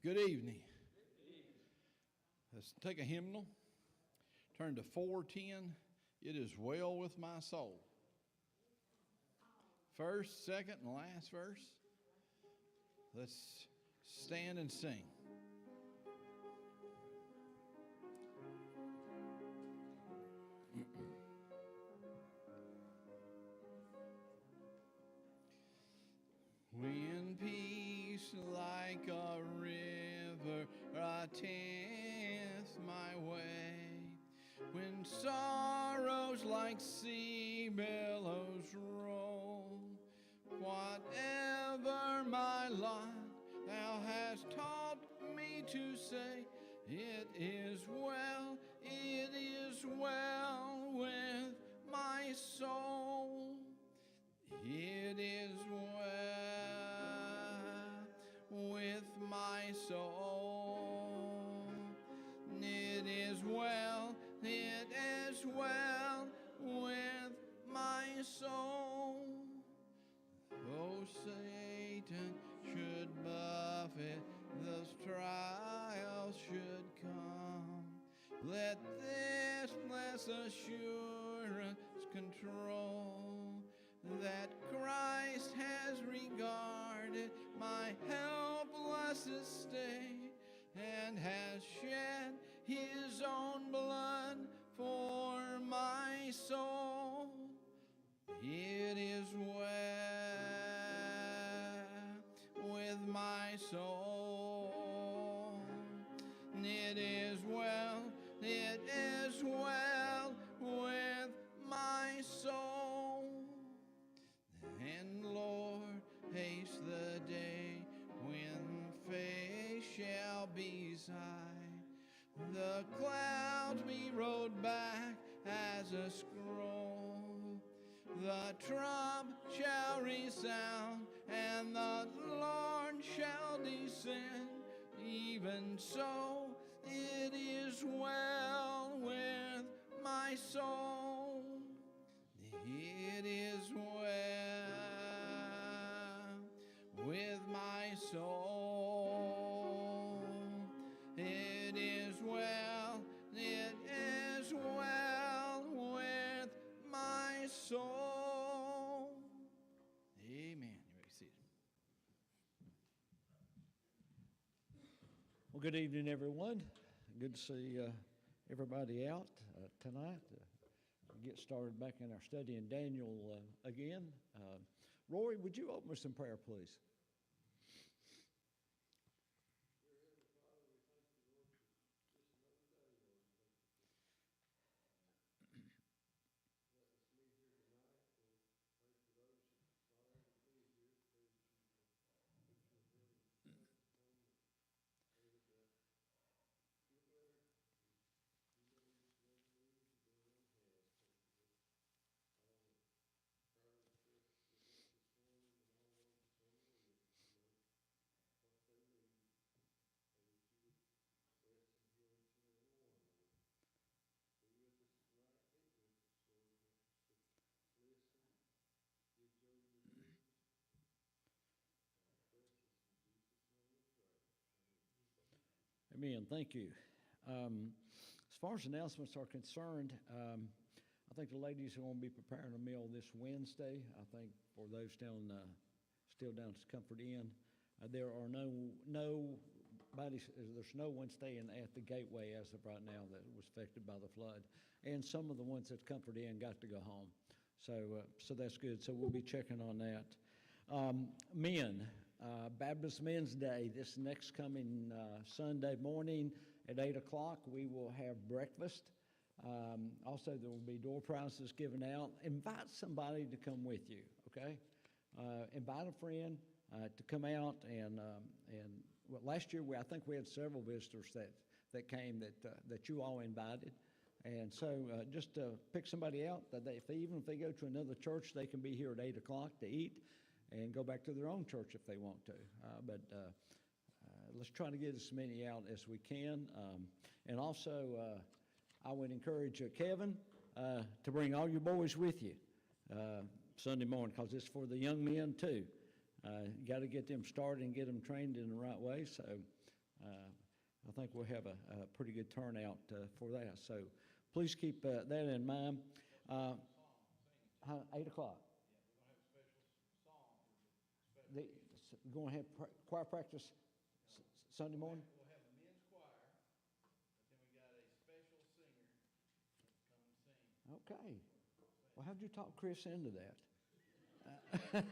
Good evening. Let's take a hymnal. Turn to 410. It is well with my soul. First, second, and last verse. Let's stand and sing. When peace like a river attendeth my way, when sorrows like sea billows roll, whatever my lot thou hast taught me to say, it is well with my soul. It is well with my soul. It is well with my soul. Though Satan should buffet, those trials should come, let this blessed assurance control, that Christ has regarded my helpless estate and has shed his own blood for my soul. It is well with my soul. It is well with my soul. And Lord, haste the day when faith shall be sight. The clouds be rolled back as a scroll. The trump shall resound, and the Lord shall descend. Even so, it is well with my soul. It is well with my soul. It is well with my soul. Amen. You may be seated. Well, good evening, everyone. Good to see everybody out tonight. Get started back in our study in Daniel again. Rory, would you open us in prayer, please? Amen. Thank you. As far as announcements are concerned, I think the ladies are going to be preparing a meal this Wednesday. I think for those still down at Comfort Inn, there's no one staying at the Gateway as of right now that was affected by the flood, and some of the ones at Comfort Inn got to go home. So that's good. So we'll be checking on that. Baptist Men's Day, this next coming Sunday morning at 8 o'clock, we will have breakfast. Also, there will be door prizes given out. Invite somebody to come with you, okay? Invite a friend to come out, and well, last year I think we had several visitors that came that you all invited. And so just pick somebody out, even if they go to another church, they can be here at 8 o'clock to eat and go back to their own church if they want to. But let's try to get as many out as we can. And also, I would encourage Kevin to bring all your boys with you Sunday morning, because it's for the young men too. You got to get them started and get them trained in the right way. So I think we'll have a pretty good turnout for that. So please keep that in mind. 8 o'clock. We're going to have choir practice Sunday morning? We'll have a men's choir, but then we got a special singer that's come sing. Okay. Well, how'd you talk Chris into that? I'm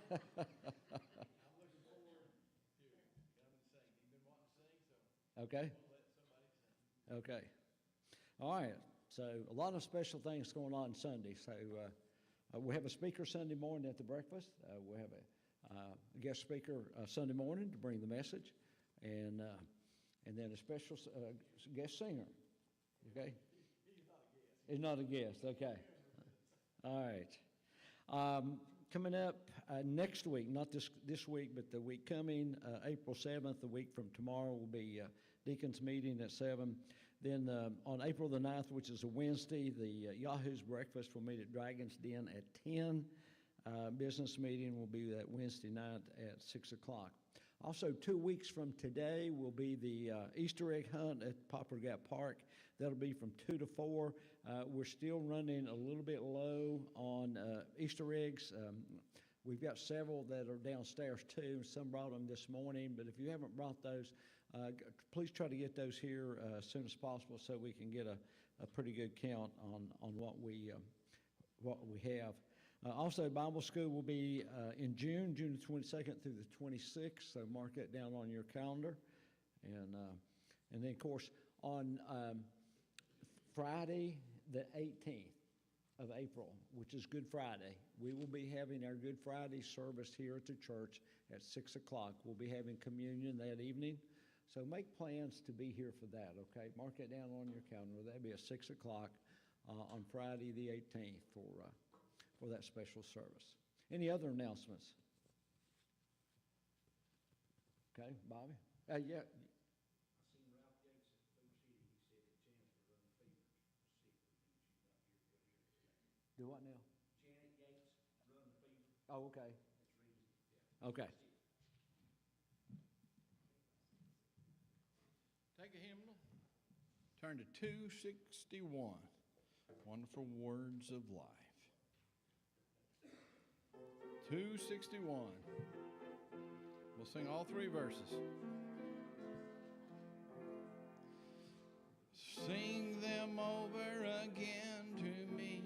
looking forward to coming and sing. He's been wanting to sing, so Okay. we'll let somebody sing. Okay. All right. So a lot of special things going on Sunday. So we have a speaker Sunday morning at the breakfast. We'll have a guest speaker Sunday morning to bring the message, and then a special guest singer. Okay. He's not a guest. Okay. All right. Coming up next week, not this week, but the week coming, April 7th, the week from tomorrow, will be Deacons meeting at 7. Then on April the 9th, which is a Wednesday, the Yahoo's Breakfast will meet at Dragon's Den at 10. Business meeting will be that Wednesday night at 6 o'clock. Also, 2 weeks from today will be the Easter egg hunt at Poplar Gap Park. That'll be from 2 to 4. We're still running a little bit low on Easter eggs. We've got several that are downstairs too. Some brought them this morning, but if you haven't brought those, please try to get those here as soon as possible so we can get a pretty good count on what we have. Also, Bible school will be in June the 22nd through the 26th, so mark that down on your calendar. And then, of course, on Friday the 18th of April, which is Good Friday, we will be having our Good Friday service here at the church at 6 o'clock. We'll be having communion that evening, so make plans to be here for that, okay? Mark it down on your calendar. That'll be at 6 o'clock on Friday the 18th for that special service. Any other announcements? Okay, Bobby? Yeah. Do what now? Janet Gates run the fever. Oh, okay. That's Okay. Take a hymnal. Turn to 261. Wonderful Words of Life. 261. We'll sing all 3 verses. Sing them over again to me,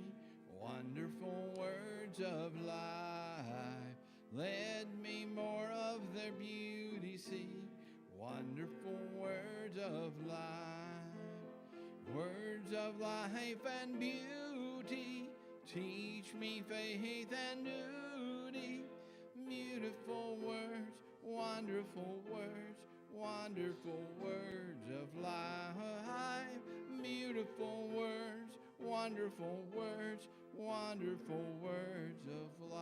wonderful words of life. Let me more of their beauty see, wonderful words of life. Words of life and beauty, teach me faith and duty. Beautiful words, wonderful words, wonderful words of life. Beautiful words, wonderful words, wonderful words of life.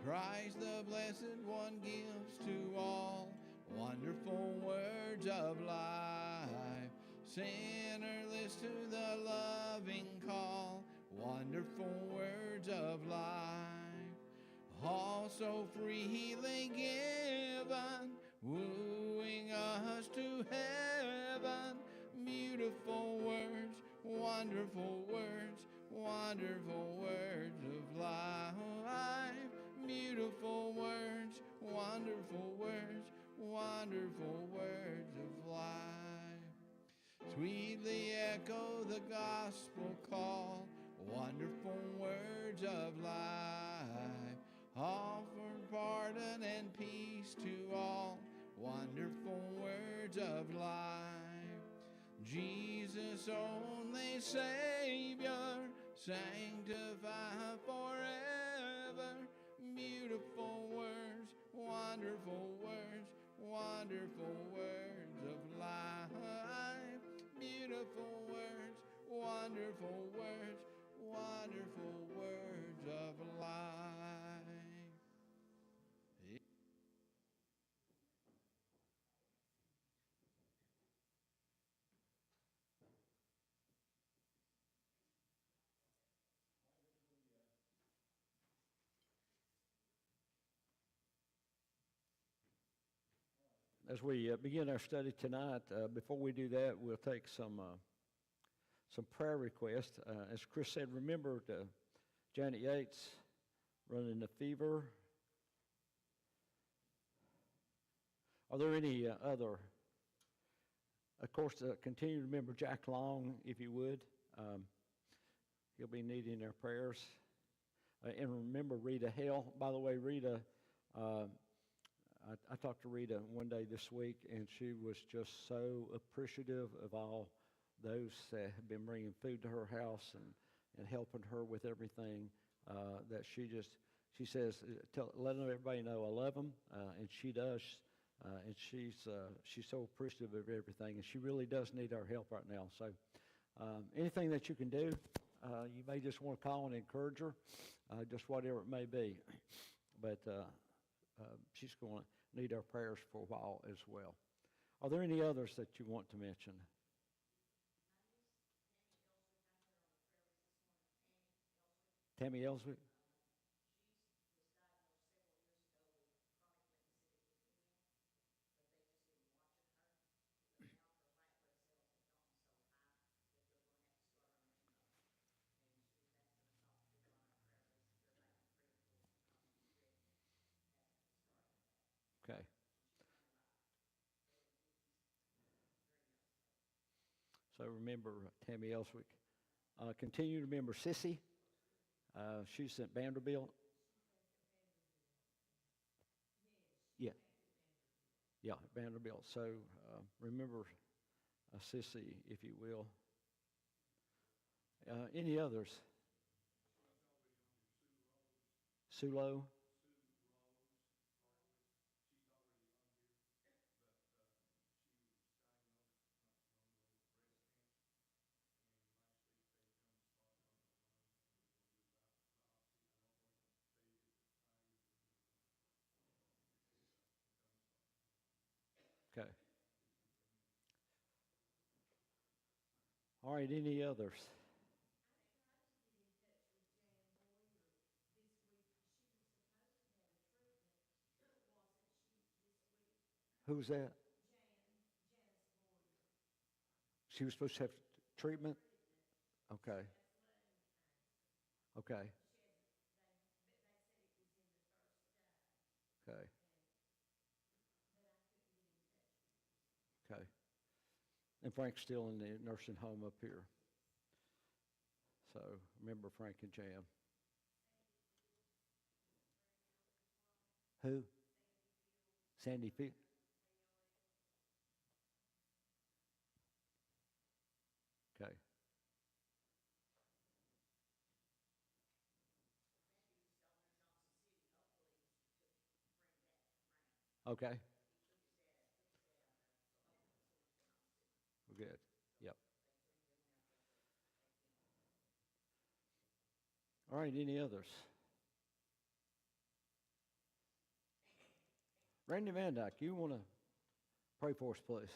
Christ the Blessed One gives to all wonderful words of life. Sinner, listen to the loving call, wonderful words of life. Also freely given, wooing us to heaven. Beautiful words, wonderful words, wonderful words of life. Beautiful words, wonderful words, wonderful words of life. Sweetly echo the gospel call, wonderful words of life. Offer pardon and peace to all, wonderful words of life. Jesus, only Savior, sanctify forever. Beautiful words, wonderful words, wonderful words of life. Beautiful words, wonderful words, wonderful words of life. As we begin our study tonight, before we do that, we'll take some prayer requests. As Chris said, remember Janet Yates running a fever. Are there any other? Of course, continue to remember Jack Long, if you would. He'll be needing our prayers. And remember Rita Hale. By the way, Rita, I talked to Rita one day this week, and she was just so appreciative of all those that have been bringing food to her house and helping her with everything. That she says, letting everybody know I love them, and she does. And she's so appreciative of everything, and she really does need our help right now. So anything that you can do, you may just want to call and encourage her, just whatever it may be. But she's going to need our prayers for a while as well. Are there any others that you want to mention? Tammy Ellswick? Okay. So remember Tammy Ellswick. Continue to remember Sissy. She's at Vanderbilt. Yeah. Yeah, Vanderbilt. So remember Sissy, if you will. Any others? Sulo. Okay. All right, any others? Who's that? She was supposed to have treatment? Okay. Okay. Okay. Okay. And Frank's still in the nursing home up here. So remember Frank and Jan. Who? Sandy Field. Okay. Okay. We're good. Yep. All right, any others? Randy Van Dyke, you want to pray for us, please?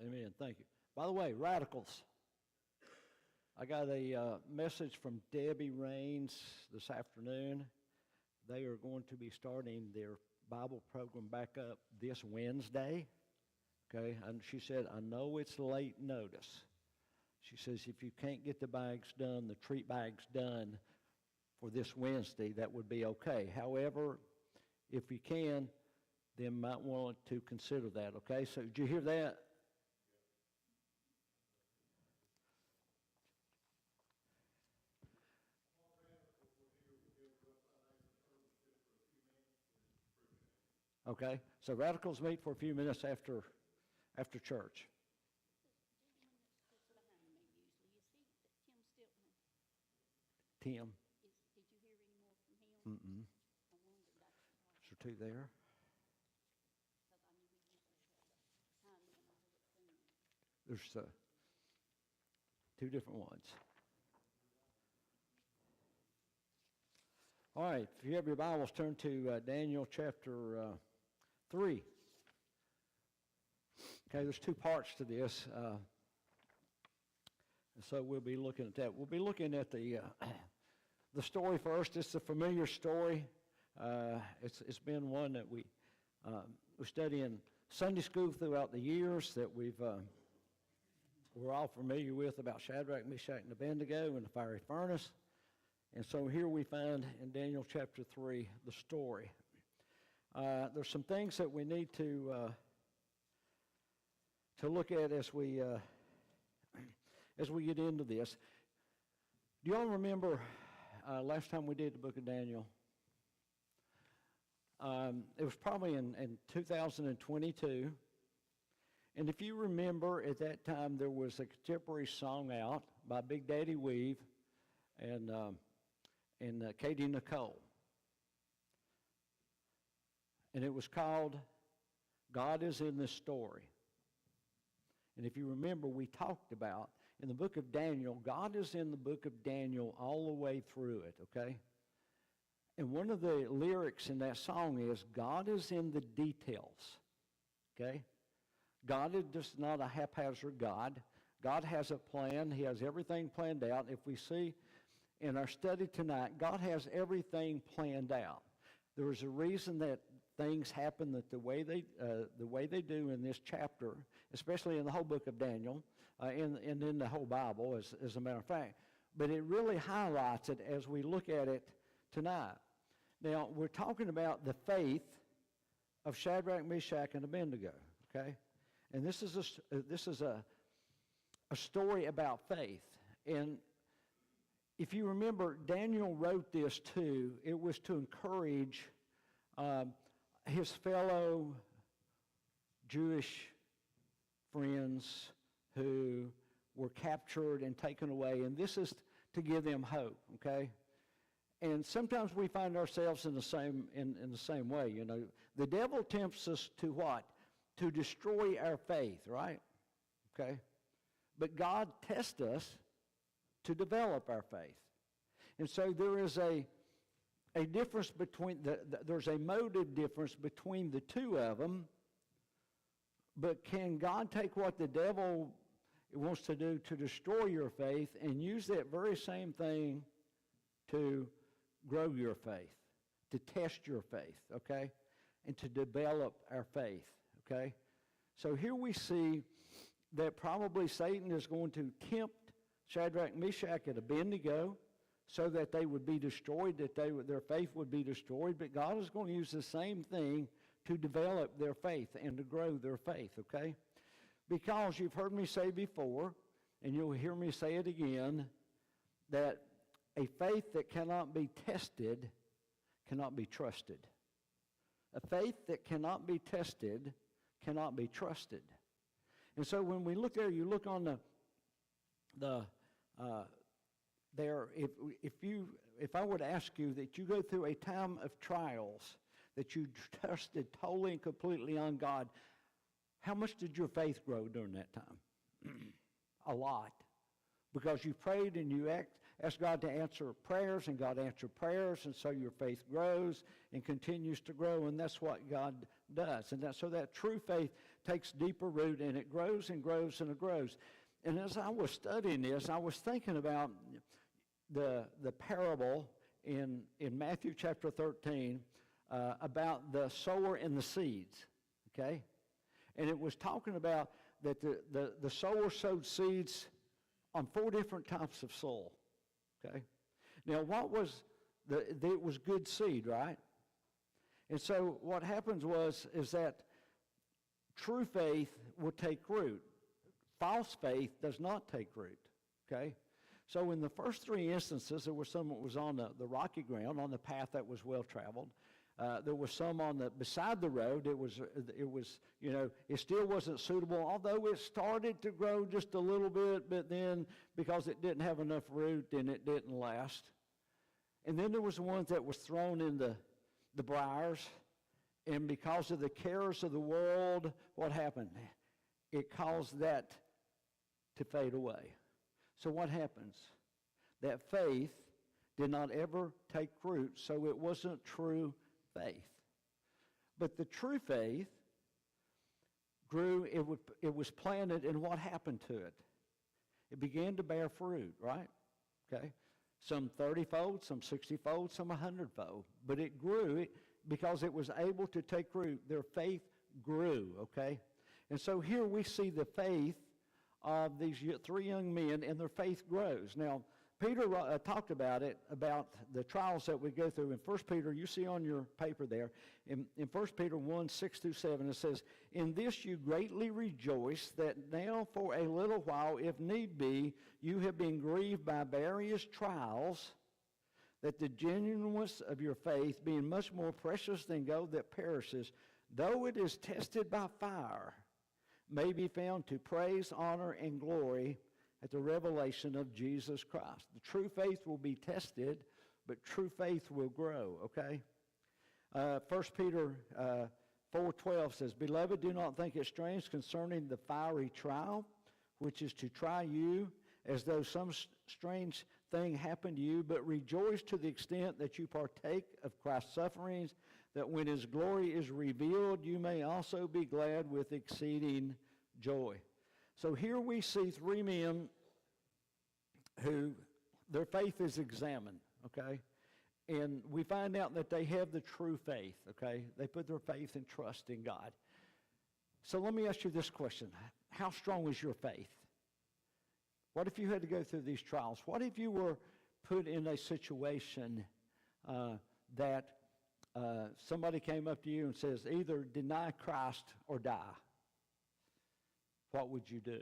Amen. Thank you. By the way, radicals. I got a message from Debbie Rains this afternoon. They are going to be starting their Bible program back up this Wednesday. Okay, and she said, I know it's late notice. She says, if you can't get the bags done, the treat bags done for this Wednesday, that would be okay. However, if you can, then might want to consider that, okay? So did you hear that? Okay, so radicals meet for a few minutes after church. Tim. Did you hear any more from him? Mm-mm. I wondered, that's why, Is there two there? because I knew we usually had time when I heard it singing. There's two different ones. All right, if you have your Bibles, turn to Daniel chapter 3. Okay, there's two parts to this, and so we'll be looking at that. We'll be looking at the story first. It's a familiar story. It's been one that we study in Sunday school throughout the years, that we're all familiar with, about Shadrach, Meshach, and Abednego in the fiery furnace. And so here we find in Daniel chapter 3 the story. There's some things that we need to look at as we get into this. Do y'all remember last time we did the book of Daniel? It was probably in 2022. And if you remember, at that time there was a contemporary song out by Big Daddy Weave and Katie Nicole. And it was called God is in This Story. And if you remember, we talked about, in the book of Daniel, God is in the book of Daniel all the way through it, okay? And one of the lyrics in that song is, God is in the details, okay? God is just not a haphazard God. God has a plan. He has everything planned out. If we see in our study tonight, God has everything planned out. There is a reason that things happen that the way they do in this chapter, especially in the whole book of Daniel, and in the whole Bible, as a matter of fact. But it really highlights it as we look at it tonight. Now, we're talking about the faith of Shadrach, Meshach, and Abednego, okay? And this is a story about faith. And if you remember, Daniel wrote this too. It was to encourage his fellow Jewish friends who were captured and taken away. And this is to give them hope, okay? And sometimes we find ourselves in the same way, you know. The devil tempts us to what? To destroy our faith, right? Okay? But God tests us to develop our faith. And so there is a difference between, there's a motive difference between the two of them, but can God take what the devil wants to do to destroy your faith and use that very same thing to grow your faith, to test your faith, okay? And to develop our faith, okay? So here we see that probably Satan is going to tempt Shadrach, Meshach, and Abednego so that they would be destroyed, that their faith would be destroyed. But God is going to use the same thing to develop their faith and to grow their faith, okay? Because you've heard me say before, and you'll hear me say it again, that a faith that cannot be tested cannot be trusted. A faith that cannot be tested cannot be trusted. And so when we look there, you look on there, if I were to ask you that you go through a time of trials, that you trusted totally and completely on God, how much did your faith grow during that time? A lot. Because you prayed and you asked God to answer prayers, and God answered prayers, and so your faith grows and continues to grow, and that's what God does. And so that true faith takes deeper root, and it grows and grows and it grows. And as I was studying this, I was thinking about the parable in Matthew chapter 13 about the sower and the seeds, okay? And it was talking about that the sower sowed seeds on 4 different types of soil, okay? Now, what was it was good seed, right? And so what happens is that true faith will take root. False faith does not take root, okay? So in the first 3 instances, there was some that was on the rocky ground, on the path that was well-traveled. There was some on beside the road. It was, it still wasn't suitable, although it started to grow just a little bit, but then because it didn't have enough root, then it didn't last. And then there was the ones that was thrown in the briars, and because of the cares of the world, what happened? It caused that to fade away. So what happens? That faith did not ever take root, so it wasn't true faith. But the true faith grew, it was planted, and what happened to it? It began to bear fruit, right? Okay? Some 30-fold, some 60-fold, some 100-fold. But it grew because it was able to take root. Their faith grew, okay? And so here we see the faith of these 3 young men, and their faith grows. Now, Peter talked about it, about the trials that we go through. In 1 Peter, you see on your paper there, in 1 Peter 1, 6-7, it says, "In this you greatly rejoice, that now for a little while, if need be, you have been grieved by various trials, that the genuineness of your faith, being much more precious than gold that perishes, though it is tested by fire, may be found to praise, honor, and glory at the revelation of Jesus Christ." The true faith will be tested, but true faith will grow, okay? 1 Peter 4:12 says, "Beloved, do not think it strange concerning the fiery trial, which is to try you, as though some strange thing happened to you, but rejoice to the extent that you partake of Christ's sufferings, that when his glory is revealed, you may also be glad with exceeding joy." So here we see 3 men who their faith is examined, okay? And we find out that they have the true faith, okay? They put their faith and trust in God. So let me ask you this question. How strong is your faith? What if you had to go through these trials? What if you were put in a situation that somebody came up to you and says, either deny Christ or die? What would you do?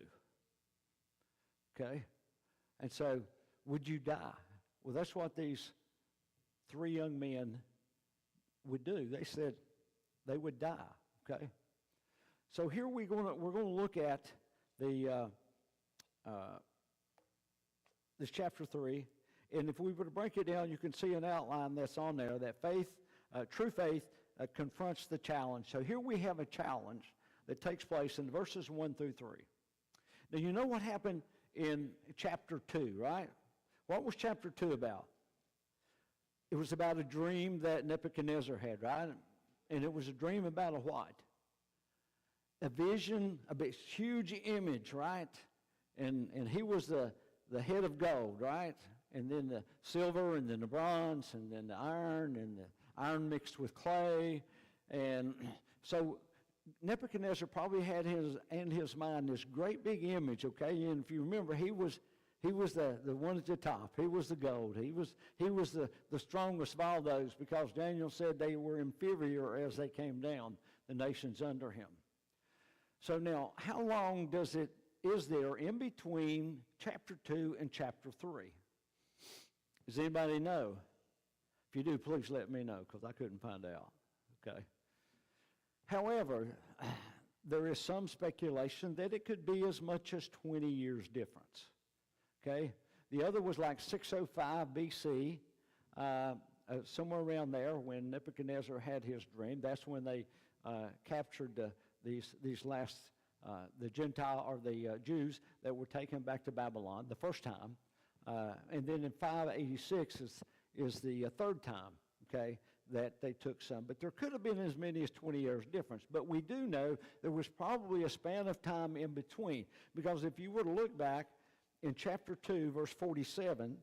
Okay? And so, would you die? Well, that's what these 3 young men would do. They said they would die, okay? So here we're going to look at the this chapter 3, and if we were to break it down, you can see an outline that's on there, that faith, true faith, confronts the challenge. So here we have a challenge that takes place in verses 1-3. Now, you know what happened in chapter 2, right? What was chapter 2 about? It was about a dream that Nebuchadnezzar had, right? And it was a dream about a what? A vision, a big, huge image, right? And he was the head of gold, right? And then the silver, and then the bronze, and then the iron mixed with clay. And so Nebuchadnezzar probably had in his mind this great big image, okay? And if you remember, he was the one at the top. He was the gold. He was the strongest of all those, because Daniel said they were inferior as they came down, the nations under him. So now, how long is there in between chapter 2 and chapter 3? Does anybody know? If you do, please let me know, because I couldn't find out, okay? However, there is some speculation that it could be as much as 20 years difference, okay? The other was like 605 B.C., somewhere around there when Nebuchadnezzar had his dream. That's when they captured these last, the Gentile or the Jews that were taken back to Babylon the first time. And then in 586 is the third time, okay, that they took some, but there could have been as many as 20 years difference. But we do know there was probably a span of time in between, because if you were to look back in chapter 2, verse 47,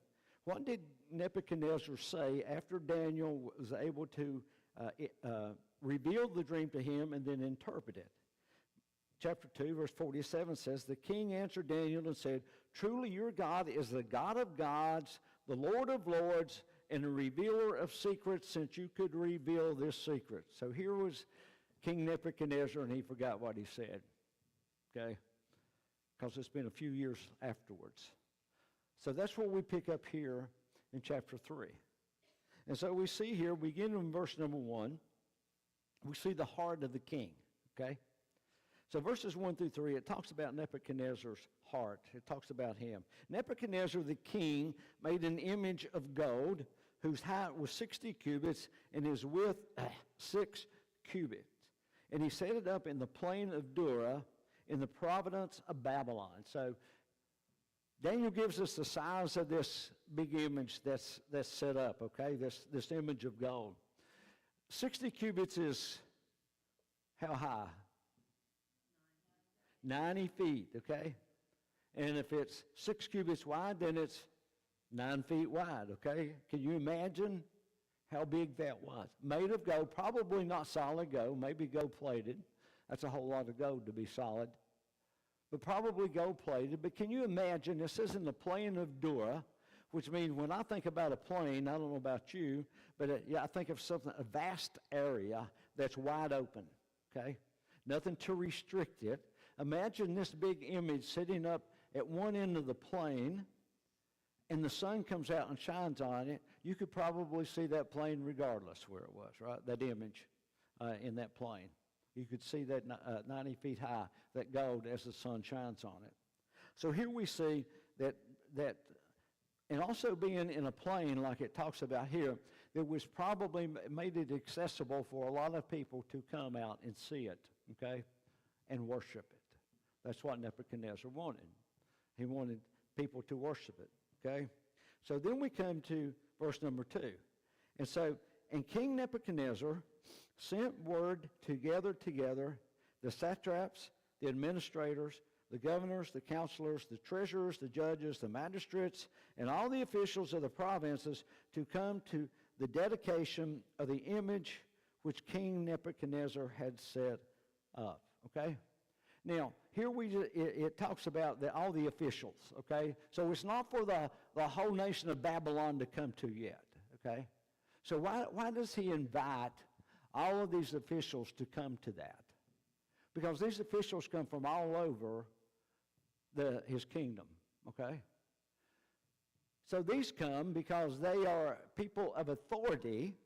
what did Nebuchadnezzar say after Daniel was able to reveal the dream to him and then interpret it? Chapter 2, verse 47 says, "The king answered Daniel and said, 'Truly your God is the God of gods, the Lord of lords, and a revealer of secrets, since you could reveal this secret.'" So here was King Nebuchadnezzar, and he forgot what he said, okay? Because it's been a few years afterwards. So that's what we pick up here in chapter 3. And so we see here, beginning in verse number 1, we see the heart of the king, okay? So verses 1 through 3, it talks about Nebuchadnezzar's heart. It talks about him. Nebuchadnezzar the king made an image of gold whose height was 60 cubits and his width 6 cubits. And he set it up in the plain of Dura in the province of Babylon. So Daniel gives us the size of this big image that's set up, okay, this image of gold. 60 cubits is how high? 90 feet, okay? And if it's 6 cubits wide, then it's 9 feet wide, okay? Can you imagine how big that was? Made of gold, probably not solid gold, maybe gold-plated. That's a whole lot of gold to be solid. But probably gold-plated. But can you imagine, this is in the plain of Dura, which means when I think about a plain, I don't know about you, but yeah, I think of something, a vast area that's wide open, okay? Nothing to restrict it. Imagine this big image sitting up at one end of the plain, and the sun comes out and shines on it. You could probably see that plain regardless where it was, right? That image in that plain. You could see that 90 feet high, that gold as the sun shines on it. So here we see that, and also being in a plain like it talks about here, it was probably made it accessible for a lot of people to come out and see it, okay, and worship it. That's what Nebuchadnezzar wanted. He wanted people to worship it, okay? So then we come to verse number 2. And so, and King Nebuchadnezzar sent word to gather together the satraps, the administrators, the governors, the counselors, the treasurers, the judges, the magistrates, and all the officials of the provinces to come to the dedication of the image which King Nebuchadnezzar had set up, okay? Now, here it talks about all the officials, okay? So it's not for the whole nation of Babylon to come to yet, okay? So why does he invite all of these officials to come to that? Because these officials come from all over his kingdom, okay? So these come because they are people of authority,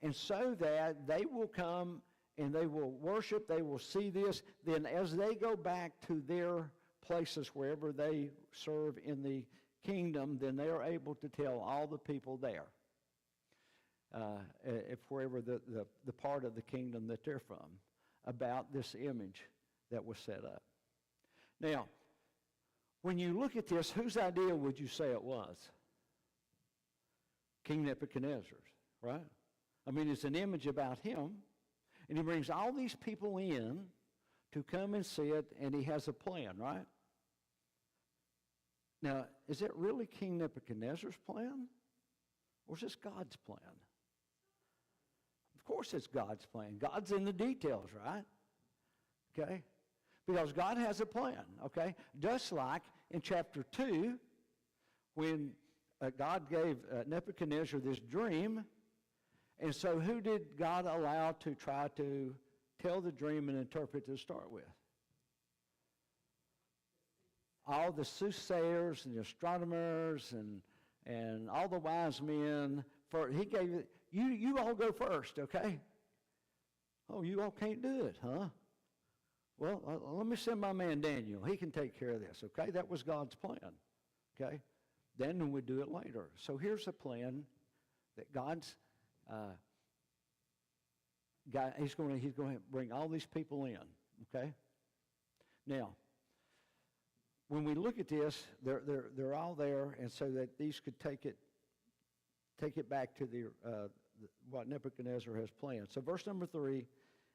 and so that they will come and they will worship, they will see this. Then as they go back to their places wherever they serve in the kingdom, then they are able to tell all the people there, if wherever the part of the kingdom that they're from, about this image that was set up. Now, when you look at this, whose idea would you say it was? King Nebuchadnezzar's, right? I mean, it's an image about him. And he brings all these people in to come and see it, and he has a plan, right? Now, is it really King Nebuchadnezzar's plan? Or is this God's plan? Of course it's God's plan. God's in the details, right? Okay? Because God has a plan, okay? Just like in chapter 2, when God gave Nebuchadnezzar this dream. And so who did God allow to try to tell the dream and interpret to start with? All the soothsayers and the astronomers and all the wise men. He gave it, you all go first, okay? Oh, you all can't do it, huh? Well, let me send my man Daniel. He can take care of this, okay? That was God's plan, okay? Then we'll do it later. So here's a plan that God's he's going to bring all these people in, okay? Now, when we look at this, they're all there, and so that these could take it back to what Nebuchadnezzar has planned. So verse number 3,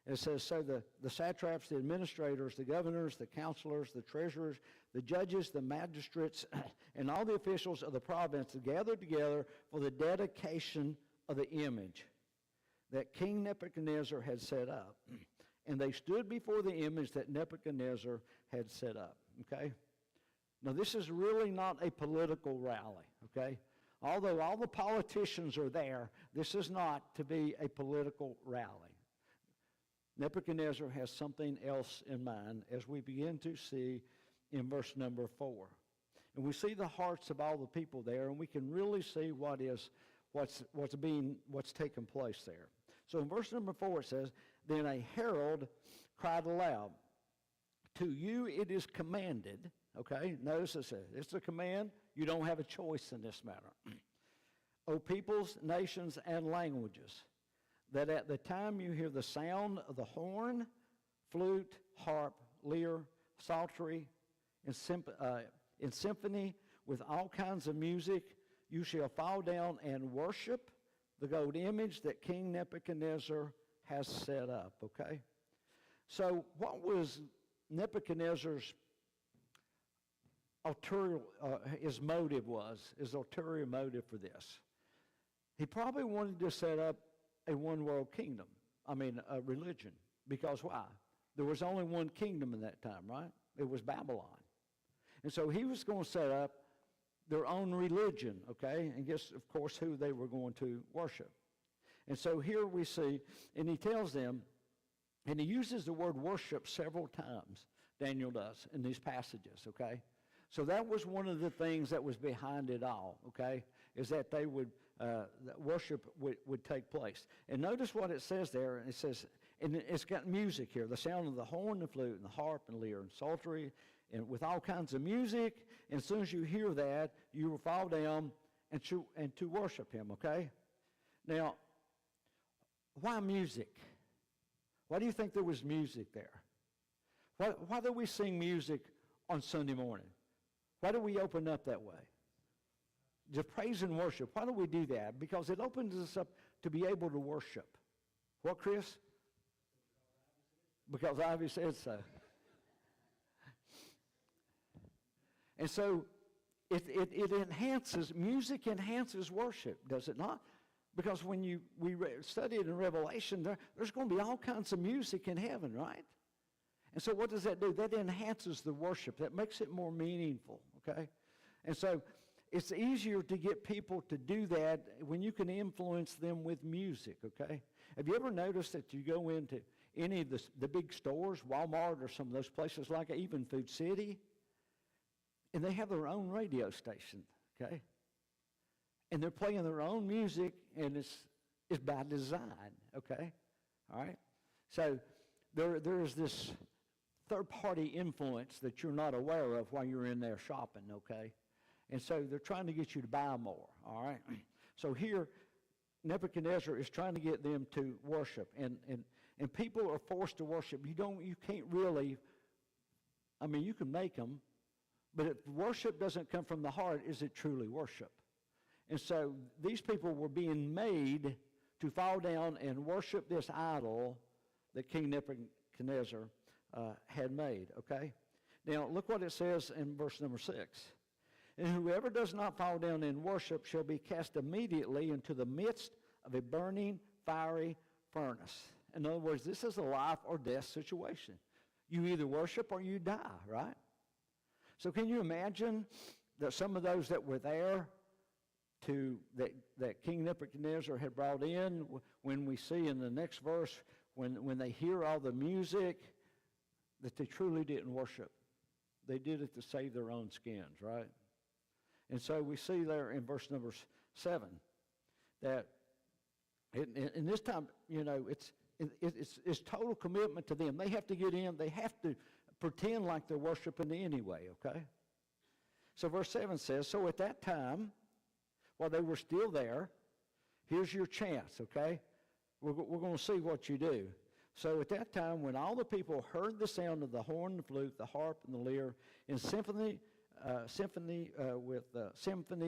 it says, so the satraps, the administrators, the governors, the counselors, the treasurers, the judges, the magistrates, and all the officials of the province gathered together for the dedication of the image that King Nebuchadnezzar had set up. And they stood before the image that Nebuchadnezzar had set up, okay? Now, this is really not a political rally, okay? Although all the politicians are there, this is not to be a political rally. Nebuchadnezzar has something else in mind, as we begin to see in verse number 4. And we see the hearts of all the people there, and we can really see what's taking place there. So in verse number 4 it says, then a herald cried aloud, to you it is commanded, okay? Notice it says, it's a command. You don't have a choice in this matter. O peoples, nations, and languages, that at the time you hear the sound of the horn, flute, harp, lyre, psaltery, in symphony with all kinds of music, you shall fall down and worship the gold image that King Nebuchadnezzar has set up, okay? So what was Nebuchadnezzar's his ulterior motive for this? He probably wanted to set up a one-world kingdom, a religion. Because why? There was only one kingdom in that time, right? It was Babylon. And so he was going to set up their own religion, okay? And guess, of course, who they were going to worship. And so here we see, and he tells them, and he uses the word worship several times, Daniel does, in these passages, okay? So that was one of the things that was behind it all, okay? Is that they would, that worship would take place. And notice what it says there, and it says, and it's got music here, the sound of the horn, the flute, and the harp, and lyre, and psaltery, and with all kinds of music. And as soon as you hear that, you will fall down and to worship him, okay? Now, why music? Why do you think there was music there? Why do we sing music on Sunday morning? Why do we open up that way? The praise and worship. Why do we do that? Because it opens us up to be able to worship. What, Chris? Because Ivy said so. And so it enhances, music enhances worship, does it not? Because when we study it in Revelation, there's going to be all kinds of music in heaven, right? And so what does that do? That enhances the worship. That makes it more meaningful, okay? And so it's easier to get people to do that when you can influence them with music, okay? Have you ever noticed that you go into any of the big stores, Walmart or some of those places like even Food City, and they have their own radio station, okay? And they're playing their own music, and it's by design, okay? All right? So there is this third-party influence that you're not aware of while you're in there shopping, okay? And so they're trying to get you to buy more, all right? So here, Nebuchadnezzar is trying to get them to worship, and people are forced to worship. You can't really, you can make them, but if worship doesn't come from the heart, is it truly worship? And so these people were being made to fall down and worship this idol that King Nebuchadnezzar had made, okay? Now, look what it says in verse number 6. And whoever does not fall down in worship shall be cast immediately into the midst of a burning, fiery furnace. In other words, this is a life or death situation. You either worship or you die, right? So can you imagine that some of those that were there that King Nebuchadnezzar had brought in, when we see in the next verse, when they hear all the music, that they truly didn't worship. They did it to save their own skins, right? And so we see there in verse number 7 that in this time, it's total commitment to them. They have to get in. They have to pretend like they're worshiping anyway, okay? So verse 7 says, so at that time, while they were still there, here's your chance, okay? We're going to see what you do. So at that time, when all the people heard the sound of the horn, the flute, the harp, and the lyre, in symphony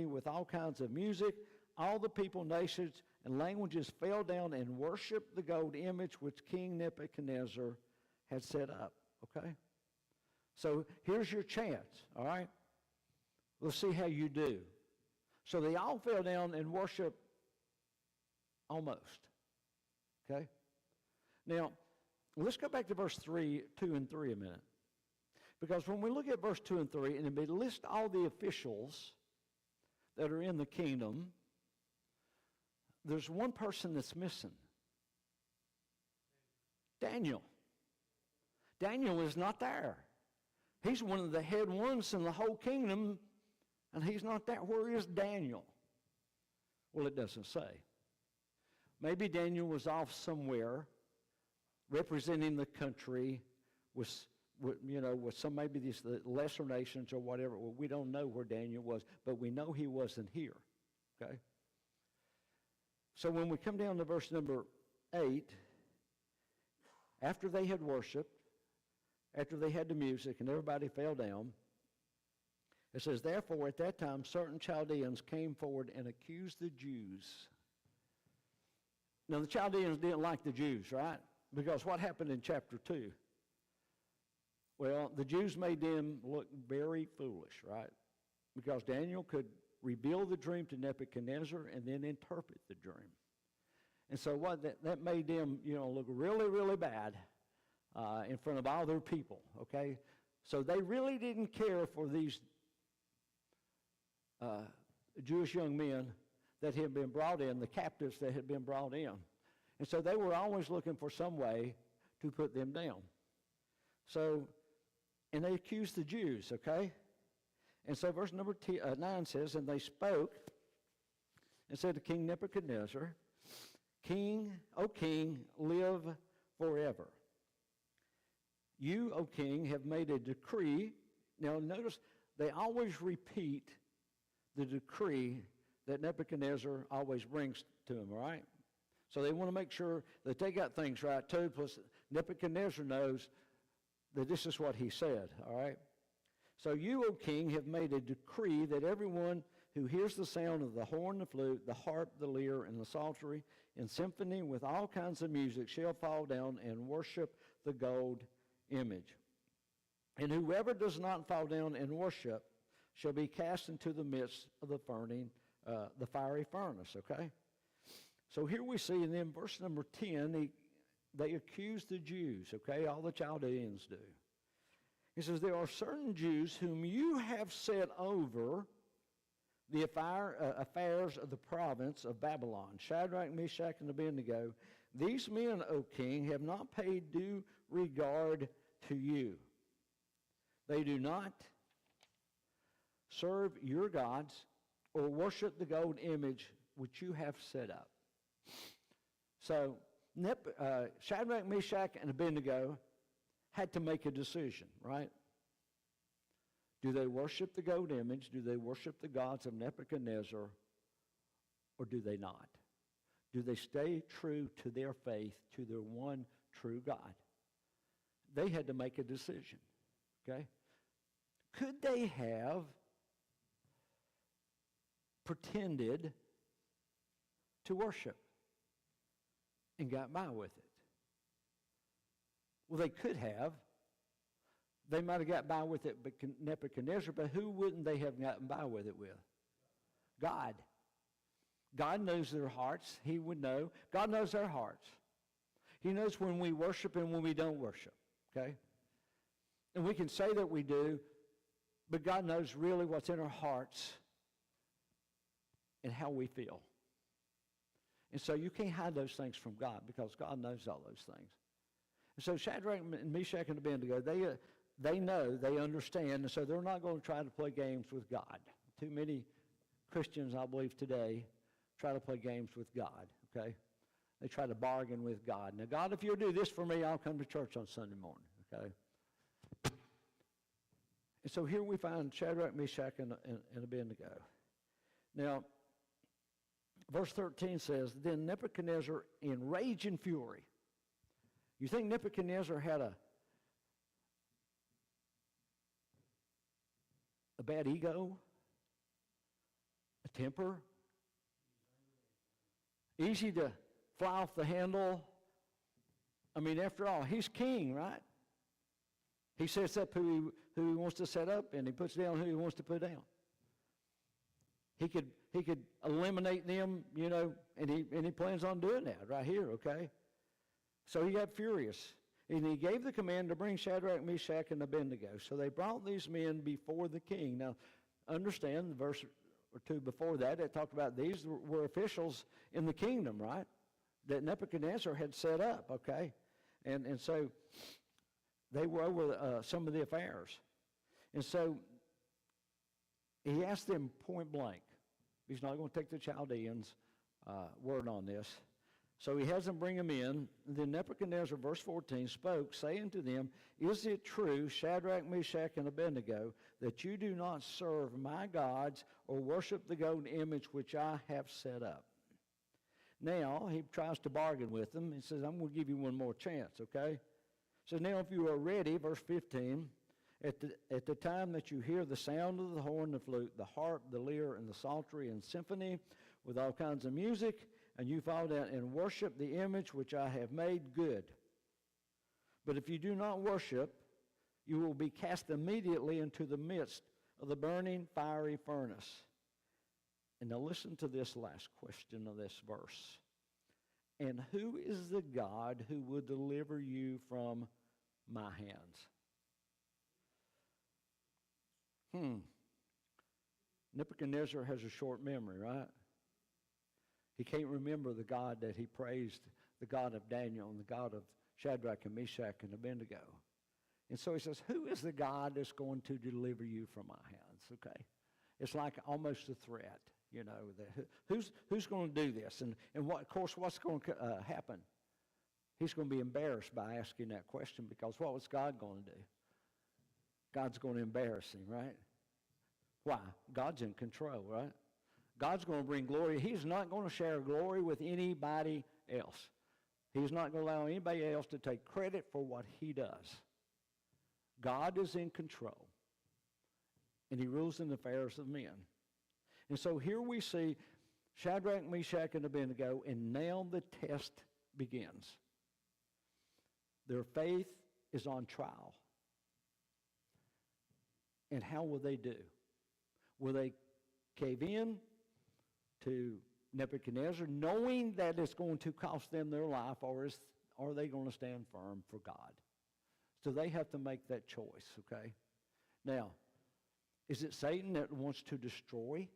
with all kinds of music, all the people, nations, and languages fell down and worshiped the gold image which King Nebuchadnezzar had set up. Okay? So here's your chance, all right? Let's see how you do. So they all fell down and worshiped almost. Okay? Now, let's go back to verse 2 and 3 a minute. Because when we look at verse 2 and 3, and it lists all the officials that are in the kingdom, there's one person that's missing. Daniel. Daniel is not there. He's one of the head ones in the whole kingdom, and he's not there. Where is Daniel? Well, it doesn't say. Maybe Daniel was off somewhere representing the country with some, maybe these the lesser nations or whatever. Well, we don't know where Daniel was, but we know he wasn't here. Okay? So when we come down to verse number 8, after they had worshiped, after they had the music and everybody fell down, it says, therefore at that time certain Chaldeans came forward and accused the Jews. Now the Chaldeans didn't like the Jews, right? Because what happened in chapter 2? Well, the Jews made them look very foolish, right? Because Daniel could reveal the dream to Nebuchadnezzar and then interpret the dream. And so what that made them, look really, really bad in front of all their people, okay? So they really didn't care for these Jewish young men that had been brought in, the captives that had been brought in. And so they were always looking for some way to put them down. So, and they accused the Jews, okay? And so verse number 9 says, and they spoke and said to King Nebuchadnezzar, King, O king, live forever. You, O king, have made a decree. Now notice, they always repeat the decree that Nebuchadnezzar always brings to them, all right? So they want to make sure that they got things right too, plus Nebuchadnezzar knows that this is what he said, all right? So you, O king, have made a decree that everyone who hears the sound of the horn, the flute, the harp, the lyre, and the psaltery, in symphony with all kinds of music, shall fall down and worship the gold image. And whoever does not fall down and worship shall be cast into the midst of the fiery furnace, okay? So here we see, and then verse number 10, they accuse the Jews, okay? All the Chaldeans do. He says, there are certain Jews whom you have set over the affairs of the province of Babylon, Shadrach, Meshach, and Abednego. These men, O king, have not paid due regard to you. They do not serve your gods or worship the gold image which you have set up. So Shadrach, Meshach, and Abednego had to make a decision, right? Do they worship the gold image? Do they worship the gods of Nebuchadnezzar? Or do they not? Do they stay true to their faith, to their one true God? They had to make a decision, okay? Could they have pretended to worship and got by with it? Well, they could have. They might have got by with it, but Nebuchadnezzar, but who wouldn't they have gotten by with it with? God. God knows their hearts. He would know. God knows our hearts. He knows when we worship and when we don't worship, okay? And we can say that we do, but God knows really what's in our hearts and how we feel. And so you can't hide those things from God because God knows all those things. And so Shadrach, Meshach, and Abednego, they know, they understand, and so they're not going to try to play games with God. Too many Christians, I believe, today try to play games with God, okay? They try to bargain with God. Now, God, if you'll do this for me, I'll come to church on Sunday morning, okay? And so here we find Shadrach, Meshach, and Abednego. Now, verse 13 says, then Nebuchadnezzar in rage and fury. You think Nebuchadnezzar had a bad ego? A temper? easy to fly off the handle. I mean, after all, he's king, right? He sets up who he wants to set up, and he puts down who he wants to put down. He could eliminate them, you know, and he plans on doing that right here, okay? So he got furious, and he gave the command to bring Shadrach, Meshach, and Abednego. So they brought these men before the king. Now, understand the verse or two before that, it talked about these were officials in the kingdom, right? That Nebuchadnezzar had set up, okay? And so they were over some of the affairs. And so he asked them point blank. He's not going to take the Chaldeans' word on this. So he has them bring them in. Then Nebuchadnezzar, verse 14, spoke, saying to them, "Is it true, Shadrach, Meshach, and Abednego, that you do not serve my gods or worship the golden image which I have set up?" Now, he tries to bargain with them. He says, "I'm going to give you one more chance, okay?" So now if you are ready, verse 15, at the time that you hear the sound of the horn, the flute, the harp, the lyre, and the psaltery, and symphony, with all kinds of music, and you fall down and worship the image which I have made, good. But if you do not worship, you will be cast immediately into the midst of the burning fiery furnace. And now listen to this last question of this verse. And who is the God who will deliver you from my hands? Nebuchadnezzar has a short memory, right? He can't remember the God that he praised, the God of Daniel and the God of Shadrach and Meshach and Abednego. And so he says, who is the God that's going to deliver you from my hands? Okay. It's like almost a threat, you know. Who's going to do this? And what, of course, what's going to happen? He's going to be embarrassed by asking that question, because what was God going to do? God's going to embarrass him, right? Why? God's in control, right? God's going to bring glory. He's not going to share glory with anybody else. He's not going to allow anybody else to take credit for what he does. God is in control, and he rules in the affairs of men. And so here we see Shadrach, Meshach, and Abednego, and now the test begins. Their faith is on trial. And how will they do? Will they cave in to Nebuchadnezzar, knowing that it's going to cost them their life, or are they going to stand firm for God? So they have to make that choice, okay? Now, is it Satan that wants to destroy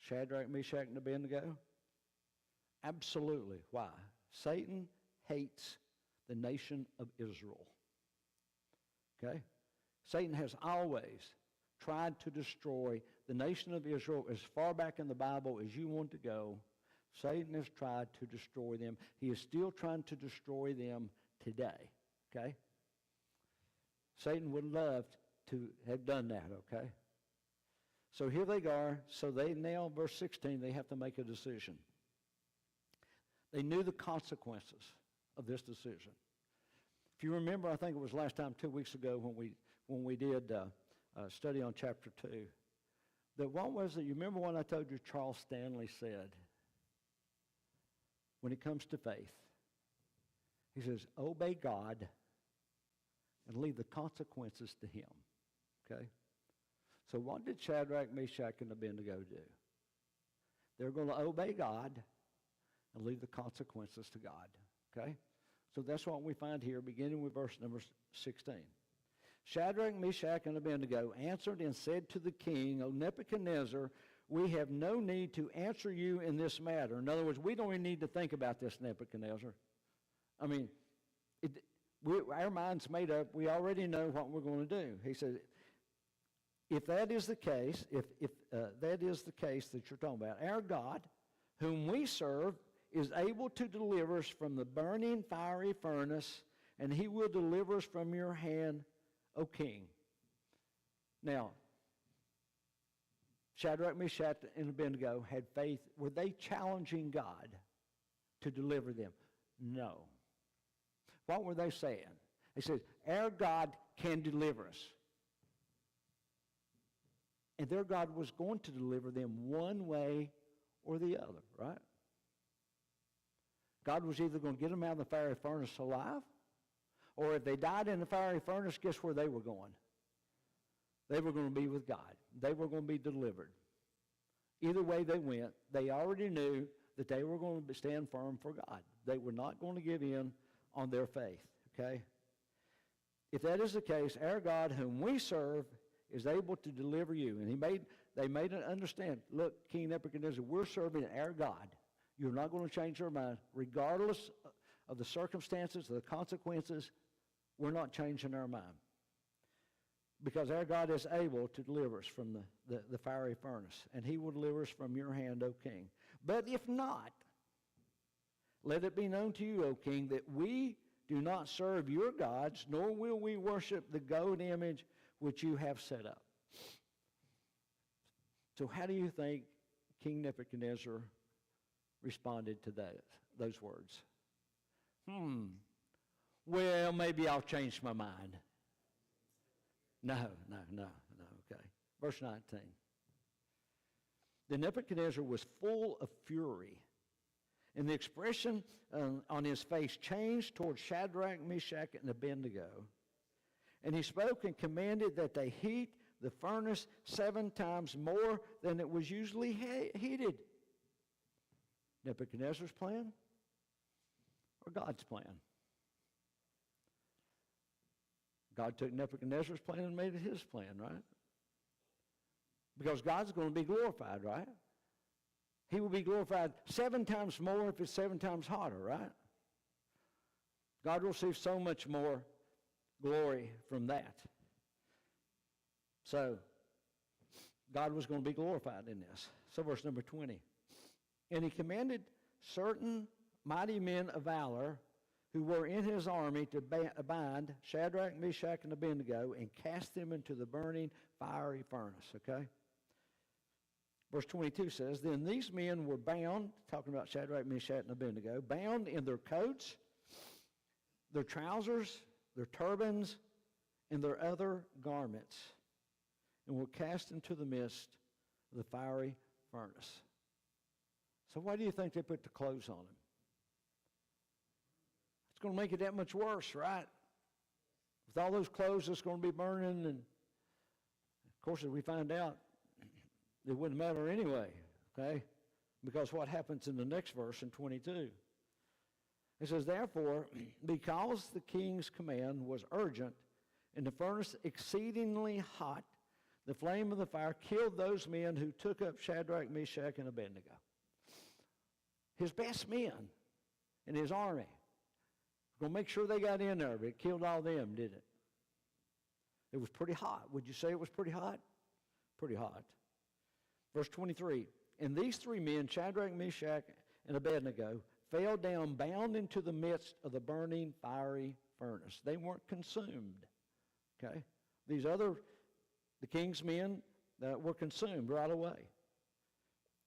Shadrach, Meshach, and Abednego? Absolutely. Why? Satan hates the nation of Israel. Okay? Satan has always tried to destroy the nation of Israel as far back in the Bible as you want to go. Satan has tried to destroy them. He is still trying to destroy them today. Okay? Satan would love to have done that, okay? So here they are. So they now, verse 16, they have to make a decision. They knew the consequences of this decision. If you remember, I think it was last time, 2 weeks ago, when we did a study on chapter 2, that what was it? You remember what I told you Charles Stanley said when it comes to faith? He says, obey God and leave the consequences to him. Okay? So what did Shadrach, Meshach, and Abednego do? They're going to obey God and leave the consequences to God. Okay? So that's what we find here, beginning with verse number 16. Shadrach, Meshach, and Abednego answered and said to the king, O Nebuchadnezzar, we have no need to answer you in this matter. In other words, we don't even need to think about this, Nebuchadnezzar. I mean, our mind's made up. We already know what we're going to do. He said, if that is the case, if that is the case that you're talking about, our God, whom we serve, is able to deliver us from the burning fiery furnace, and he will deliver us from your hand, O king. Now, Shadrach, Meshach, and Abednego had faith. Were they challenging God to deliver them? No. What were they saying? They said, our God can deliver us. And their God was going to deliver them one way or the other, right? God was either going to get them out of the fiery furnace alive, or if they died in the fiery furnace, guess where they were going? They were going to be with God. They were going to be delivered. Either way they went, they already knew that they were going to stand firm for God. They were not going to give in on their faith, okay? If that is the case, our God whom we serve is able to deliver you. And they made it understand, look, King Nebuchadnezzar, we're serving our God. You're not going to change our mind. Regardless of the circumstances, the consequences, we're not changing our mind. Because our God is able to deliver us from the fiery furnace. And he will deliver us from your hand, O king. But if not, let it be known to you, O king, that we do not serve your gods, nor will we worship the golden image which you have set up. So how do you think King Nebuchadnezzar responded to those words? Well, maybe I'll change my mind. No, okay. Verse 19. Then Nebuchadnezzar was full of fury, and the expression on his face changed toward Shadrach, Meshach, and Abednego. And he spoke and commanded that they heat the furnace 7 times more than it was usually heated. Nebuchadnezzar's plan or God's plan? God took Nebuchadnezzar's plan and made it his plan, right? Because God's going to be glorified, right? He will be glorified 7 times more if it's 7 times hotter, right? God will receive so much more glory from that. So, God was going to be glorified in this. So verse number 20. And he commanded certain mighty men of valor who were in his army to bind Shadrach, Meshach, and Abednego and cast them into the burning fiery furnace, okay? Verse 22 says, then these men were bound, talking about Shadrach, Meshach, and Abednego, bound in their coats, their trousers, their turbans, and their other garments, and were cast into the midst of the fiery furnace. So why do you think they put the clothes on them? It's going to make it that much worse, right? With all those clothes, it's going to be burning, and of course, as we find out, it wouldn't matter anyway, okay? Because what happens in the next verse in 22? It says, therefore, because the king's command was urgent, and the furnace exceedingly hot, the flame of the fire killed those men who took up Shadrach, Meshach, and Abednego. His best men in his army. Going to make sure they got in there, but it killed all them, didn't it? It was pretty hot. Would you say it was pretty hot? Pretty hot. Verse 23, and these 3 men, Shadrach, Meshach, and Abednego, fell down bound into the midst of the burning fiery furnace. They weren't consumed, okay? The king's men were consumed right away.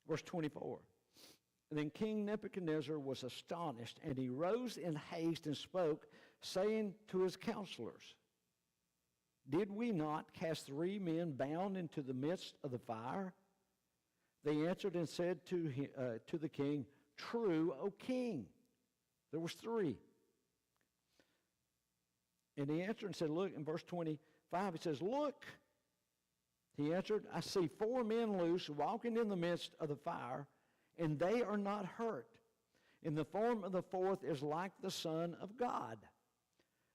Verse 24, and then King Nebuchadnezzar was astonished, and he rose in haste and spoke, saying to his counselors, did we not cast 3 men bound into the midst of the fire? They answered and said to the king, true, O king. There was 3. And he answered and said, look, in verse 25, he says, look. He answered, I see 4 men loose walking in the midst of the fire, and they are not hurt. And the form of the 4th is like the Son of God.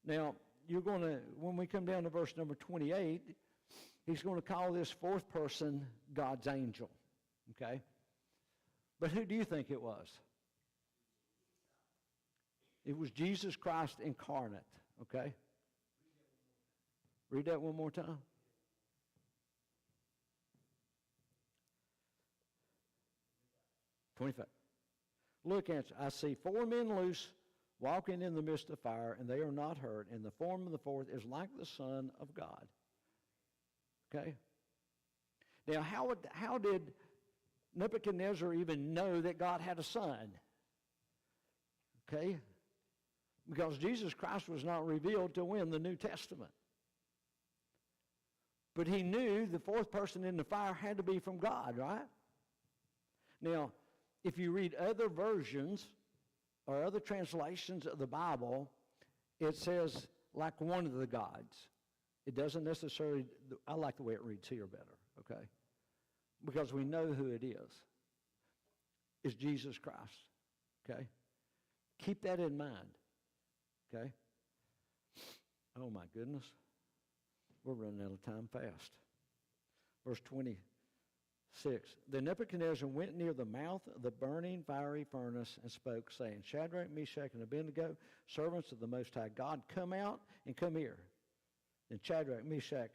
Now, when we come down to verse number 28, he's going to call this 4th person God's angel. Okay? But who do you think it was? It was Jesus Christ incarnate. Okay? Read that one more time. Look, answer. I see 4 men loose walking in the midst of fire, and they are not hurt, and the form of the 4th is like the Son of God. Okay? Now, how did Nebuchadnezzar even know that God had a son? Okay? Because Jesus Christ was not revealed till when? The New Testament. But he knew the 4th person in the fire had to be from God, right? Now, if you read other versions or other translations of the Bible, it says like one of the gods. It doesn't necessarily, I like the way it reads here better, okay? Because we know who it is. It's Jesus Christ, okay? Keep that in mind, okay? Oh my goodness. We're running out of time fast. Verse 26. Then Nebuchadnezzar went near the mouth of the burning fiery furnace and spoke, saying, Shadrach, Meshach, and Abednego, servants of the Most High God, come out and come here. Then Shadrach, Meshach,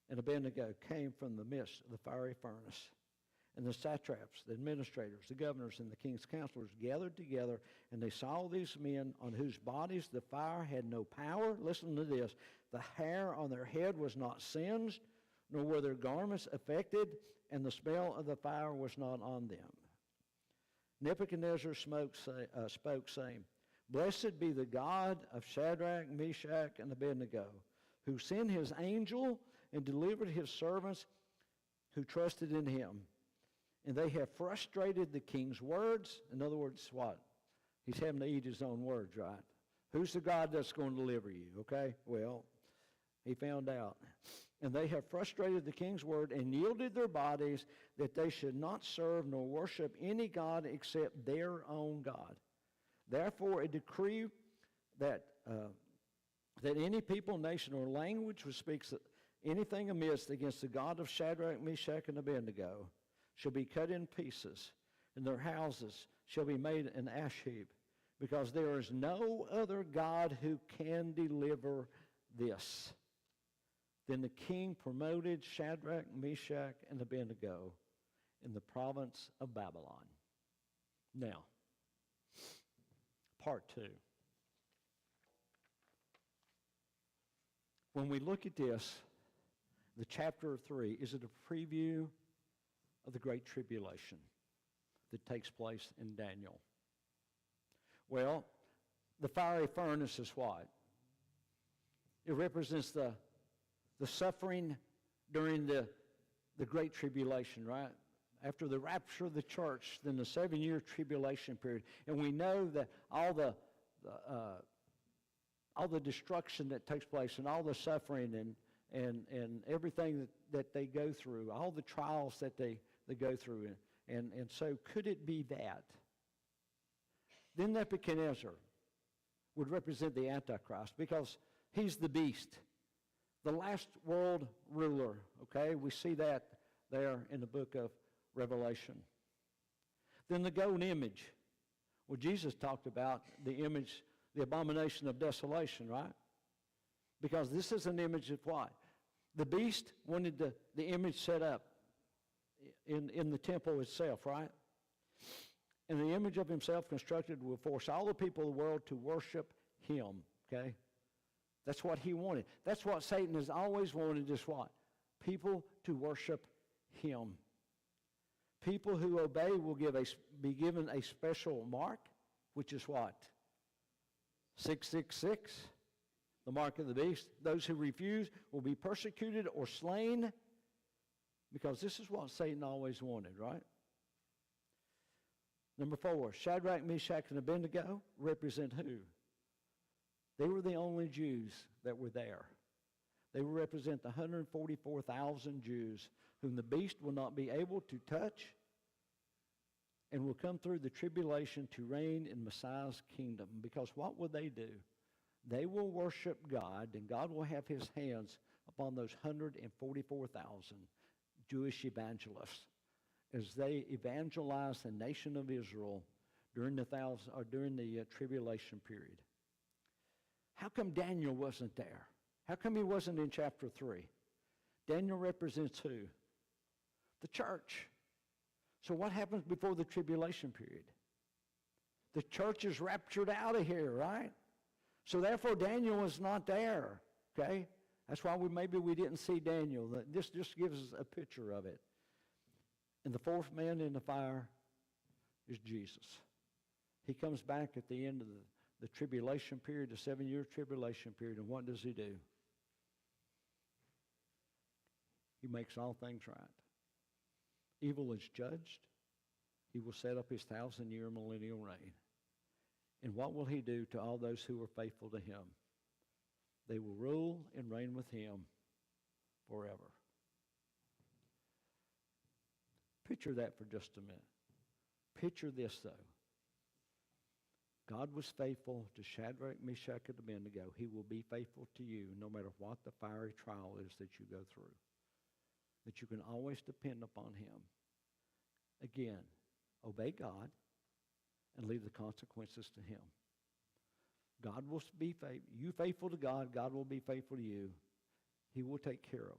and Abednego came from the midst of the fiery furnace. And the satraps, the administrators, the governors, and the king's counselors gathered together, and they saw these men on whose bodies the fire had no power. Listen to this. The hair on their head was not singed, nor were their garments affected, and the smell of the fire was not on them. Nebuchadnezzar spoke, saying, Blessed be the God of Shadrach, Meshach, and Abednego, who sent his angel and delivered his servants who trusted in him. And they have frustrated the king's words. In other words, what? He's having to eat his own words, right? Who's the God that's going to deliver you, okay? Well, he found out. And they have frustrated the king's word and yielded their bodies that they should not serve nor worship any god except their own God. Therefore, a decree that any people, nation, or language who speaks anything amiss against the God of Shadrach, Meshach, and Abednego shall be cut in pieces, and their houses shall be made an ash heap, because there is no other God who can deliver this. Then the king promoted Shadrach, Meshach, and Abednego in the province of Babylon. Now, part 2. When we look at this, the chapter 3, is it a preview of the Great Tribulation that takes place in Daniel? Well, the fiery furnace is what? It represents the suffering during the Great Tribulation, right? After the rapture of the church, then the 7-year tribulation period. And we know that all the destruction that takes place and all the suffering and everything that they go through, all the trials that they go through. And so could it be that? Then Nebuchadnezzar would represent the Antichrist because he's the beast, the last world ruler, okay? We see that there in the book of Revelation. Then the golden image. Well, Jesus talked about the image, the abomination of desolation, right? Because this is an image of what? The beast wanted the image set up in the temple itself, right? And the image of himself constructed will force all the people of the world to worship him, okay? That's what he wanted. That's what Satan has always wanted, is what? People to worship him. People who obey will be given a special mark, which is what? 666, the mark of the beast. Those who refuse will be persecuted or slain, because this is what Satan always wanted, right? Number 4, Shadrach, Meshach, and Abednego represent who? They were the only Jews that were there. They will represent the 144,000 Jews whom the beast will not be able to touch and will come through the tribulation to reign in Messiah's kingdom. Because what will they do? They will worship God, and God will have his hands upon those 144,000 Jewish evangelists as they evangelize the nation of Israel during the tribulation period. How come Daniel wasn't there? How come he wasn't in chapter 3? Daniel represents who? The church. So what happens before the tribulation period? The church is raptured out of here, right? So therefore Daniel was not there, okay? That's why maybe we didn't see Daniel. This just gives us a picture of it. And the fourth man in the fire is Jesus. He comes back at the end of the tribulation period, the 7-year tribulation period, and what does he do? He makes all things right. Evil is judged. He will set up his 1,000-year millennial reign. And what will he do to all those who are faithful to him? They will rule and reign with him forever. Picture that for just a minute. Picture this, though. God was faithful to Shadrach, Meshach, and Abednego. He will be faithful to you no matter what the fiery trial is that you go through. That you can always depend upon him. Again, obey God and leave the consequences to him. God will be faithful. You faithful to God, God will be faithful to you. He will take care of us.